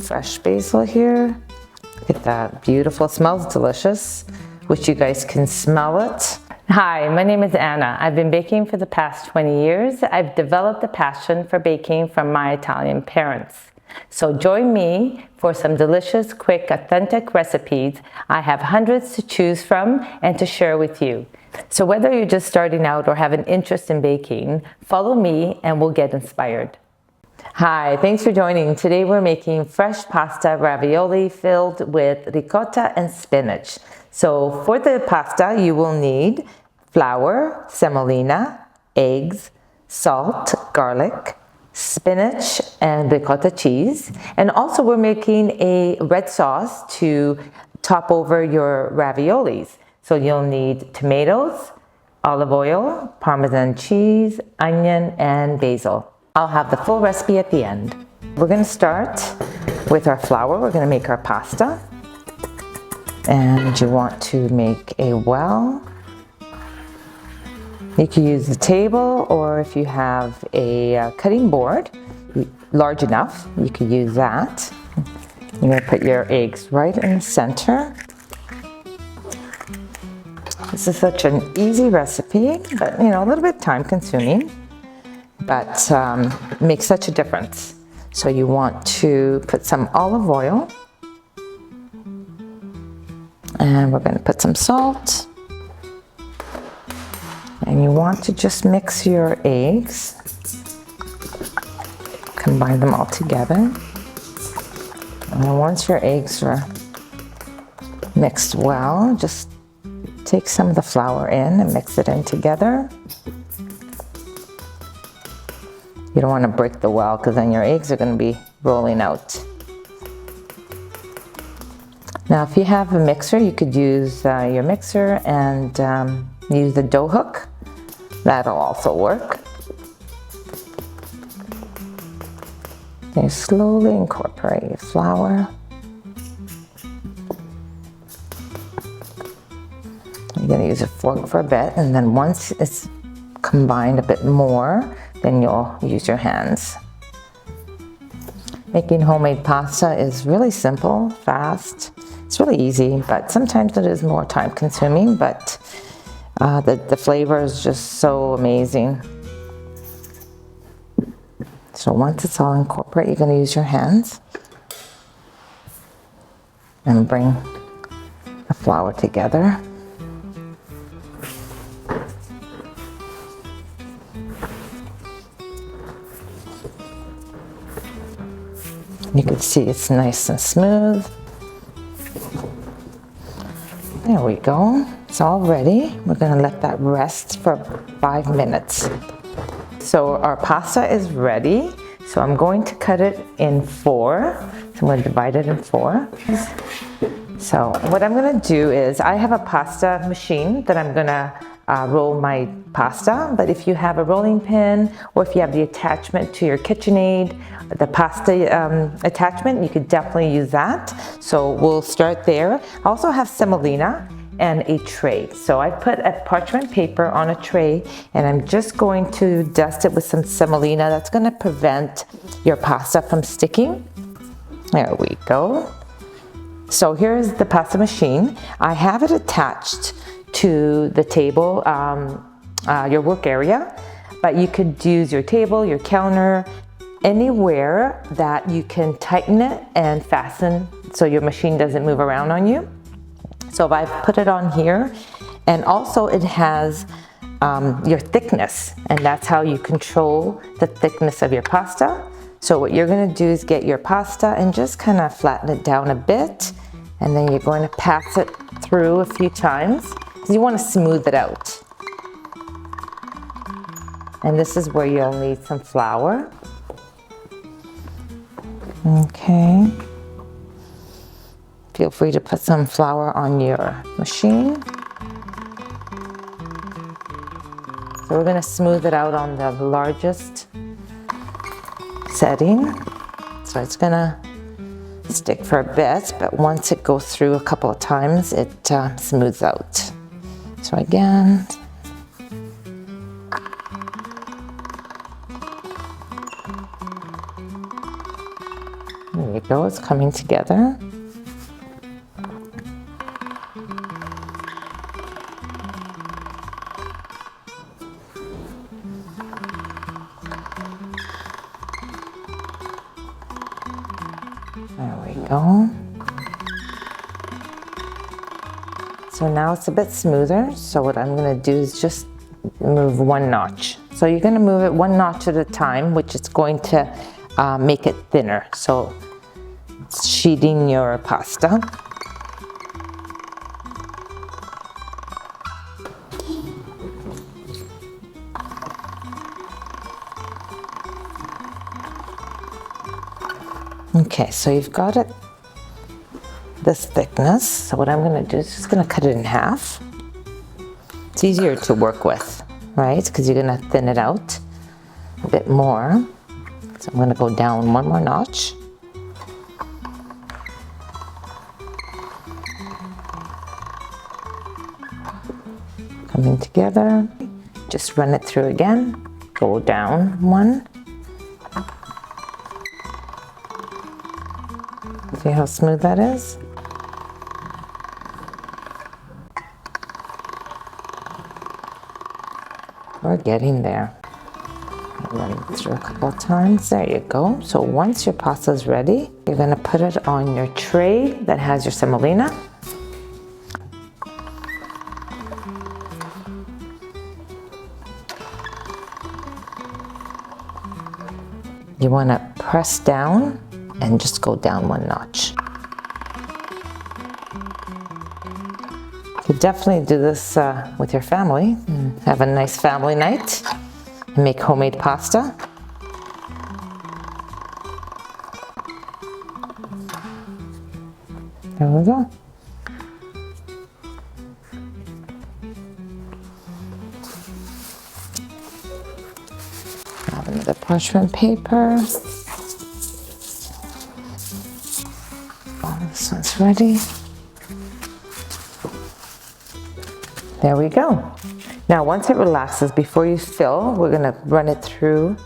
fresh basil here. Look at that, beautiful, smells delicious. Wish you guys can smell it. Hi, my name is Anna. I've been baking for the past 20 years. I've developed a passion for baking from my Italian parents. So join me for some delicious, quick, authentic recipes. I have hundreds to choose from and to share with you. So whether you're just starting out or have an interest in baking, follow me and we'll get inspired. Hi, thanks for joining. Today we're making fresh pasta ravioli filled with ricotta and spinach. So for the pasta, you will need flour, semolina, eggs, salt, garlic, spinach, and ricotta cheese. And also we're making a red sauce to top over your raviolis. So you'll need tomatoes, olive oil, parmesan cheese, onion, and basil. I'll have the full recipe at the end. We're gonna start with our flour. We're gonna make our pasta. And you want to make a well. You can use the table, or if you have a cutting board, large enough, you could use that. You're gonna put your eggs right in the center. This is such an easy recipe, but a little bit time consuming, but makes such a difference. So you want to put some olive oil, and we're going to put some salt, and you want to just mix your eggs, combine them all together. And then once your eggs are mixed well, just take some of the flour in and mix it in together. You don't want to break the well because then your eggs are going to be rolling out. Now if you have a mixer, you could use your mixer and use the dough hook. That'll also work. You slowly incorporate your flour. You're going to use a fork for a bit, and then once it's combined a bit more, then you'll use your hands. Making homemade pasta is really simple, fast. It's really easy, but sometimes it is more time consuming, but the flavor is just so amazing. So once it's all incorporated, you're going to use your hands and bring the flour together. You can see it's nice and smooth. There we go. It's all ready. We're going to let that rest for 5 minutes. So our pasta is ready. So I'm going to cut it in 4. So I'm going to divide it in 4. So what I'm going to do is I have a pasta machine that I'm going to roll my pasta, but if you have a rolling pin or if you have the attachment to your KitchenAid, the pasta attachment, you could definitely use that. So we'll start there. I also have semolina and a tray. So I put a parchment paper on a tray and I'm just going to dust it with some semolina. That's going to prevent your pasta from sticking. There we go. So here's the pasta machine. I have it attached to the table, your work area, but you could use your table, your counter, anywhere that you can tighten it and fasten so your machine doesn't move around on you. So I've put it on here, and also it has your thickness, and that's how you control the thickness of your pasta. So what you're going to do is get your pasta and just kind of flatten it down a bit, and then you're going to pass it through a few times because you want to smooth it out. And this is where you'll need some flour. Okay. Feel free to put some flour on your machine. So we're going to smooth it out on the largest setting. So it's going to stick for a bit, but once it goes through a couple of times, it smooths out. So again, there you go, it's coming together. There we go. So now it's a bit smoother. So what I'm gonna do is just move one notch. So you're gonna move it one notch at a time, which is going to make it thinner. So it's sheeting your pasta. Okay, so you've got it this thickness. So what I'm gonna do is just gonna cut it in half. It's easier to work with, right? Because you're gonna thin it out a bit more. So I'm gonna go down one more notch. Coming together. Just run it through again. Go down one. See how smooth that is? We're getting there. Run it through a couple of times. There you go. So once your pasta is ready, you're going to put it on your tray that has your semolina. You want to press down and just go down one notch. You could definitely do this with your family. Have a nice family night and make homemade pasta. There we go. Grab another parchment paper. This one's ready. There we go. Now once it relaxes, before you fill, we're gonna run it through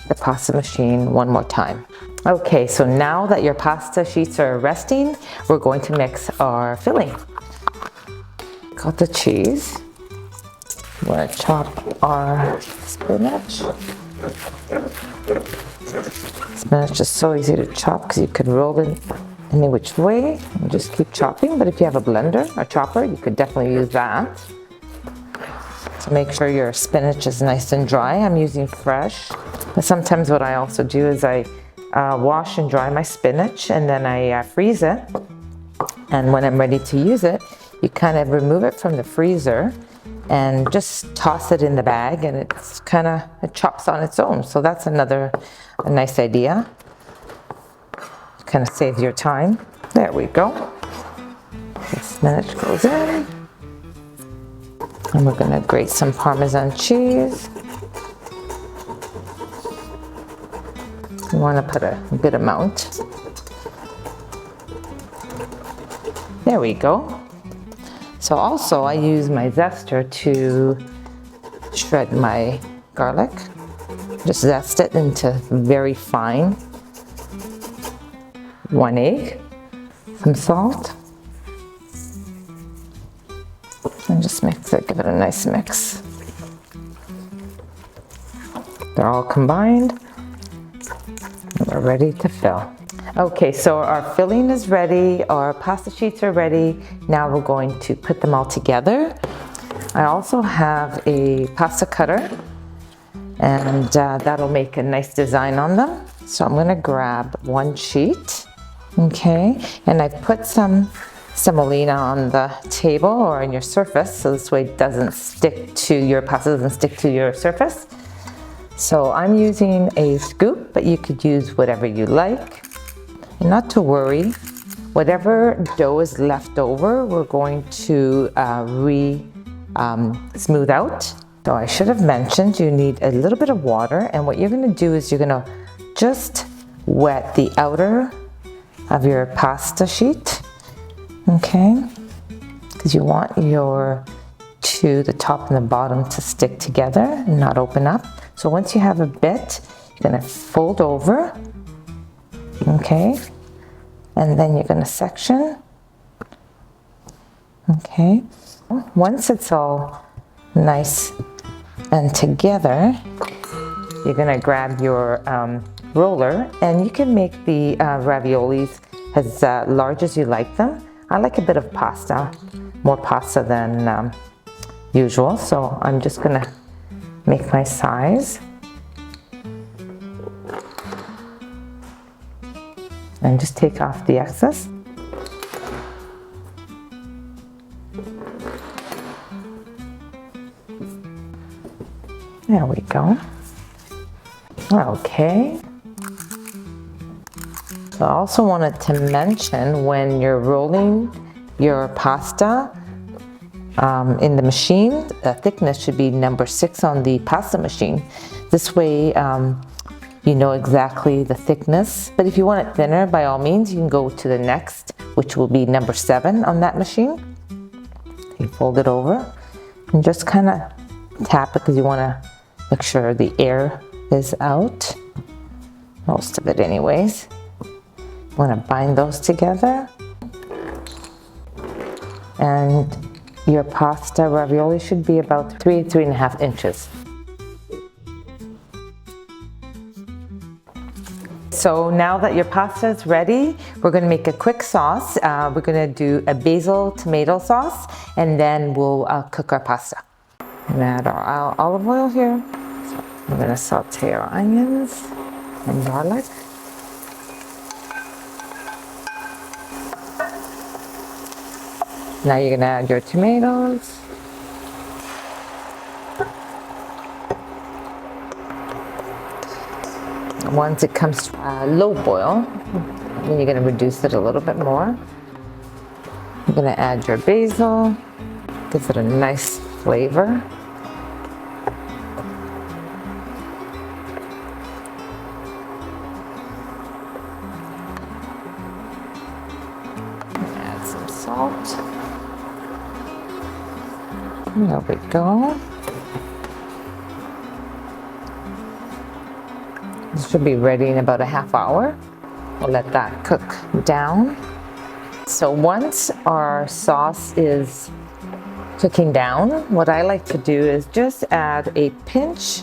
the pasta machine one more time. Okay, so now that your pasta sheets are resting, we're going to mix our filling. Got the cheese. We're gonna chop our spinach. Spinach is so easy to chop because you could roll it any which way and just keep chopping. But if you have a blender or chopper, you could definitely use that. So make sure your spinach is nice and dry. I'm using fresh. But sometimes what I also do is I wash and dry my spinach and then I freeze it. And when I'm ready to use it, you kind of remove it from the freezer and just toss it in the bag, and it chops on its own. So that's a nice idea. Kind of saves your time. There we go. The spinach goes in. And we're gonna grate some parmesan cheese. You wanna put a good amount. There we go. So also I use my zester to shred my garlic. Just zest it into very fine. 1 egg, some salt, and just mix it, give it a nice mix. They're all combined, and we're ready to fill. Okay, so our filling is ready, our pasta sheets are ready. Now we're going to put them all together. I also have a pasta cutter, and that'll make a nice design on them. So I'm gonna grab one sheet. Okay, and I put some semolina on the table or on your surface, so this way it doesn't stick to your pasta, doesn't stick to your surface. So I'm using a scoop, but you could use whatever you like. And not to worry, whatever dough is left over, we're going to smooth out. So I should have mentioned you need a little bit of water, and what you're gonna do is you're gonna just wet the outer of your pasta sheet, okay? Because you want the top and the bottom to stick together and not open up. So once you have a bit, you're gonna fold over, okay? and then you're gonna section. Okay, once it's all nice and together, you're gonna grab your roller, and you can make the raviolis as large as you like them. I like a bit of pasta, more pasta than usual, so I'm just gonna make my size. And just take off the excess. There we go. Okay. So I also wanted to mention, when you're rolling your pasta in the machine, the thickness should be number 6 on the pasta machine. This way you know exactly the thickness, but if you want it thinner, by all means, you can go to the next, which will be number 7 on that machine. You fold it over and just kind of tap it, because you want to make sure the air is out, most of it anyways. You want to bind those together, and your pasta ravioli should be about 3 to 3.5 inches. So now that your pasta is ready, we're going to make a quick sauce. We're going to do a basil tomato sauce, and then we'll cook our pasta. And add our olive oil here. So I'm going to saute our onions and garlic. Now you're going to add your tomatoes. Once it comes to a low boil, then you're going to reduce it a little bit more. You're going to add your basil, gives it a nice flavor. Add some salt. There we go. This should be ready in about a half hour. We'll let that cook down. So once our sauce is cooking down, what I like to do is just add a pinch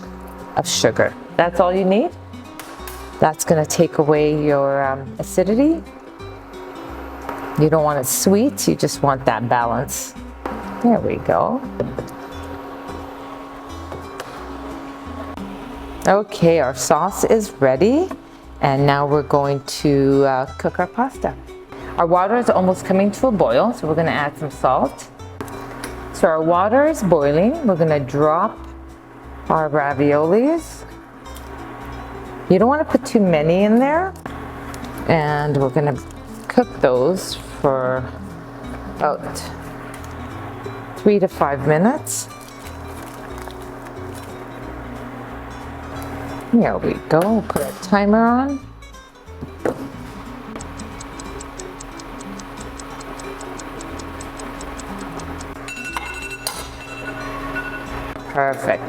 of sugar. That's all you need. That's going to take away your acidity. You don't want it sweet, you just want that balance. There we go. Okay, our sauce is ready, and now we're going to cook our pasta. Our water is almost coming to a boil, so we're going to add some salt. So our water is boiling. We're going to drop our raviolis. You don't want to put too many in there, and we're going to cook those for about 3 to 5 minutes. There we go. Put a timer on. Perfect.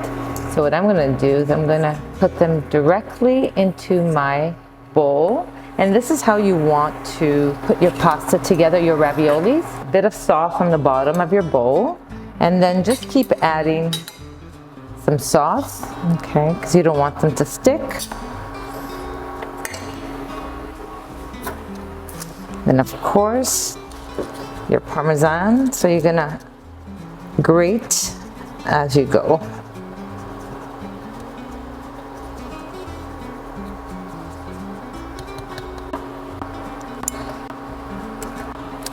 So what I'm going to do is I'm going to put them directly into my bowl. And this is how you want to put your pasta together, your raviolis. A bit of sauce on the bottom of your bowl. And then just keep adding some sauce, okay, because you don't want them to stick. Then of course, your parmesan. So you're gonna grate as you go.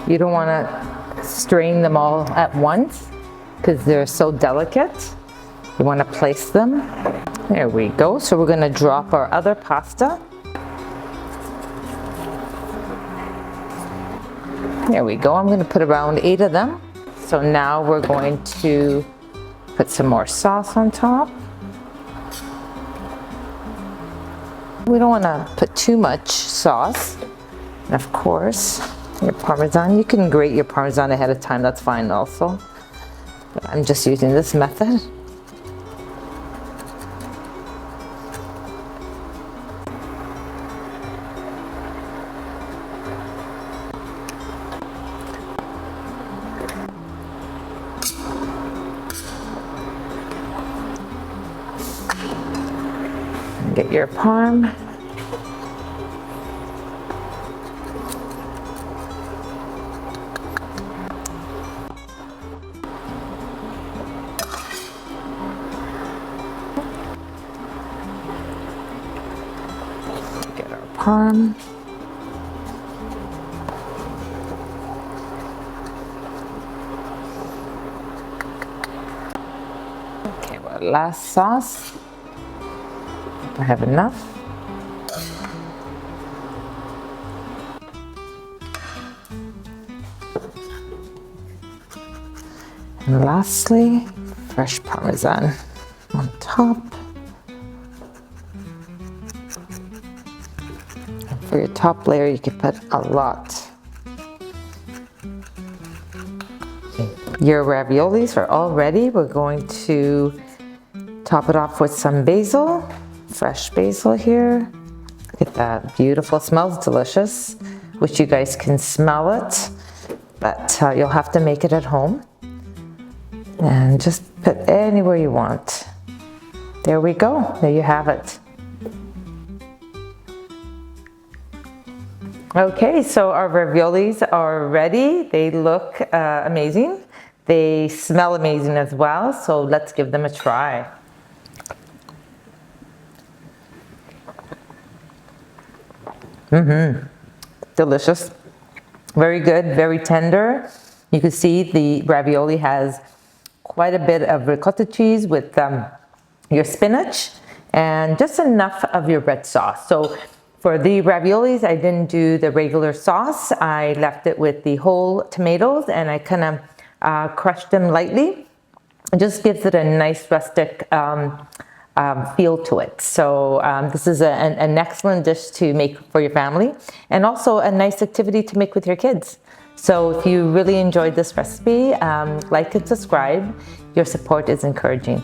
You don't want to strain them all at once because they're so delicate. You want to place them. There we go. So we're going to drop our other pasta. There we go. I'm going to put around 8 of them. So now we're going to put some more sauce on top. We don't want to put too much sauce. And of course, your parmesan. You can grate your parmesan ahead of time. That's fine also. But I'm just using this method. Get your parm. Get our parm. Okay, well, last sauce. I have enough. And lastly, fresh parmesan on top. And for your top layer, you can put a lot. Your raviolis are all ready. We're going to top it off with some basil, fresh basil here. Look at that, beautiful, smells delicious. Wish you guys can smell it, but you'll have to make it at home. And just put anywhere you want. There we go, there you have it. Okay, so our raviolis are ready. They look amazing. They smell amazing as well, so let's give them a try. Delicious, very good, very tender. You can see the ravioli has quite a bit of ricotta cheese with your spinach and just enough of your red sauce. So for the raviolis, I didn't do the regular sauce. I left it with the whole tomatoes and I kind of crushed them lightly. It just gives it a nice rustic feel to it. So this is an excellent dish to make for your family and also a nice activity to make with your kids. So if you really enjoyed this recipe, like and subscribe. Your support is encouraging.